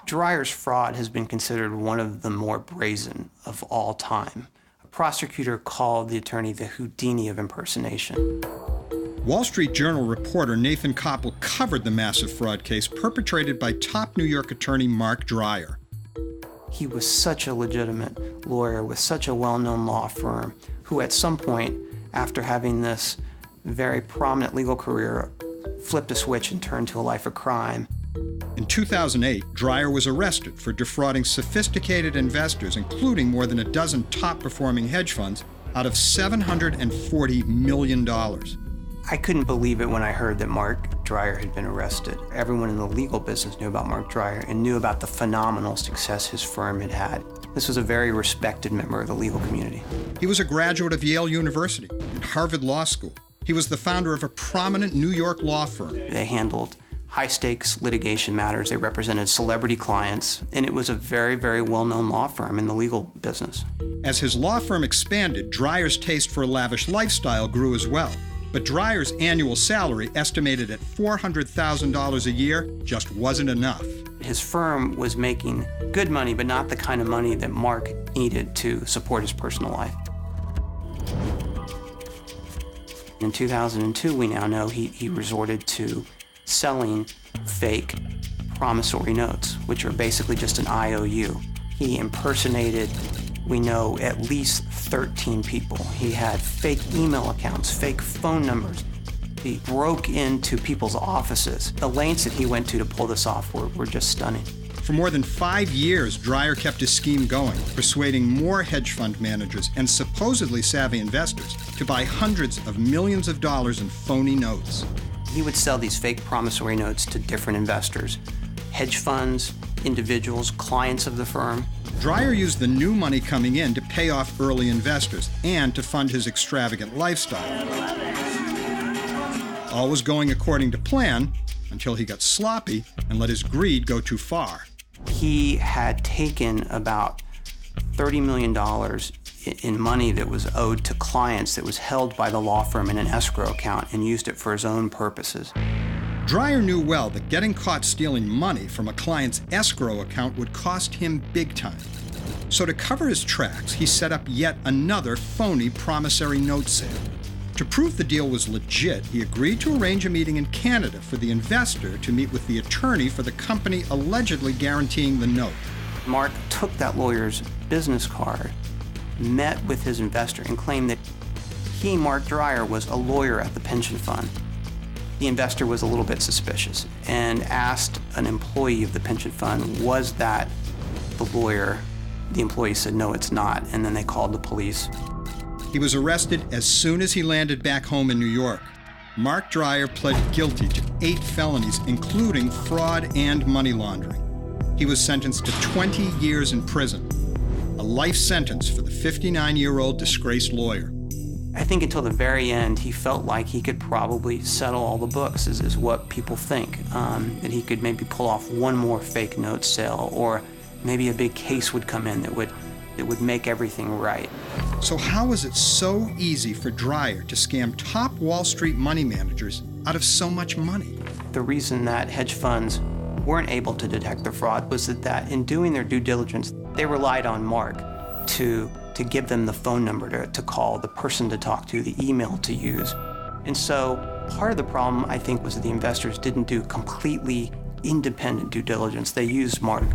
Dreyer's fraud has been considered one of the more brazen of all time. A prosecutor called the attorney the Houdini of impersonation. Wall Street Journal reporter Nathan Koppel covered the massive fraud case perpetrated by top New York attorney Mark Dreyer. He was such a legitimate lawyer with such a well-known law firm who at some point, after having this very prominent legal career, flipped a switch and turned to a life of crime. In 2008, Dreyer was arrested for defrauding sophisticated investors, including more than a dozen top-performing hedge funds, out of $740 million. I couldn't believe it when I heard that Mark Dreyer had been arrested. Everyone in the legal business knew about Mark Dreyer and knew about the phenomenal success his firm had had. This was a very respected member of the legal community. He was a graduate of Yale University and Harvard Law School. He was the founder of a prominent New York law firm. They handled high-stakes litigation matters. They represented celebrity clients, and it was a very, very well-known law firm in the legal business. As his law firm expanded, Dreyer's taste for a lavish lifestyle grew as well. But Dreyer's annual salary, estimated at $400,000 a year, just wasn't enough. His firm was making good money, but not the kind of money that Mark needed to support his personal life. In 2002, we now know he resorted to selling fake promissory notes, which are basically just an IOU. He impersonated, we know, at least 13 people. He had fake email accounts, fake phone numbers. He broke into people's offices. The lengths that he went to pull this off were just stunning. For more than 5 years, Dreyer kept his scheme going, persuading more hedge fund managers and supposedly savvy investors to buy hundreds of millions of dollars in phony notes. He would sell these fake promissory notes to different investors, hedge funds, individuals, clients of the firm. Dreyer used the new money coming in to pay off early investors and to fund his extravagant lifestyle. All was going according to plan until he got sloppy and let his greed go too far. He had taken about $30 million in money that was owed to clients that was held by the law firm in an escrow account and used it for his own purposes. Dreyer knew well that getting caught stealing money from a client's escrow account would cost him big time. So to cover his tracks, he set up yet another phony promissory note sale. To prove the deal was legit, he agreed to arrange a meeting in Canada for the investor to meet with the attorney for the company allegedly guaranteeing the note. Mark took that lawyer's business card, met with his investor, and claimed that he, Mark Dreyer, was a lawyer at the pension fund. The investor was a little bit suspicious and asked an employee of the pension fund, was that the lawyer? The employee said, no, it's not, and then they called the police. He was arrested as soon as he landed back home in New York. Mark Dreyer pled guilty to 8 felonies, including fraud and money laundering. He was sentenced to 20 years in prison, a life sentence for the 59-year-old disgraced lawyer. I think until the very end, he felt like he could probably settle all the books, is what people think. That he could maybe pull off one more fake note sale, or maybe a big case would come in that would make everything right. So how was it so easy for Dreyer to scam top Wall Street money managers out of so much money? The reason that hedge funds weren't able to detect the fraud was that in doing their due diligence, they relied on Mark to give them the phone number to call, the person to talk to, the email to use. And so part of the problem, I think, was that the investors didn't do completely independent due diligence. They used Mark.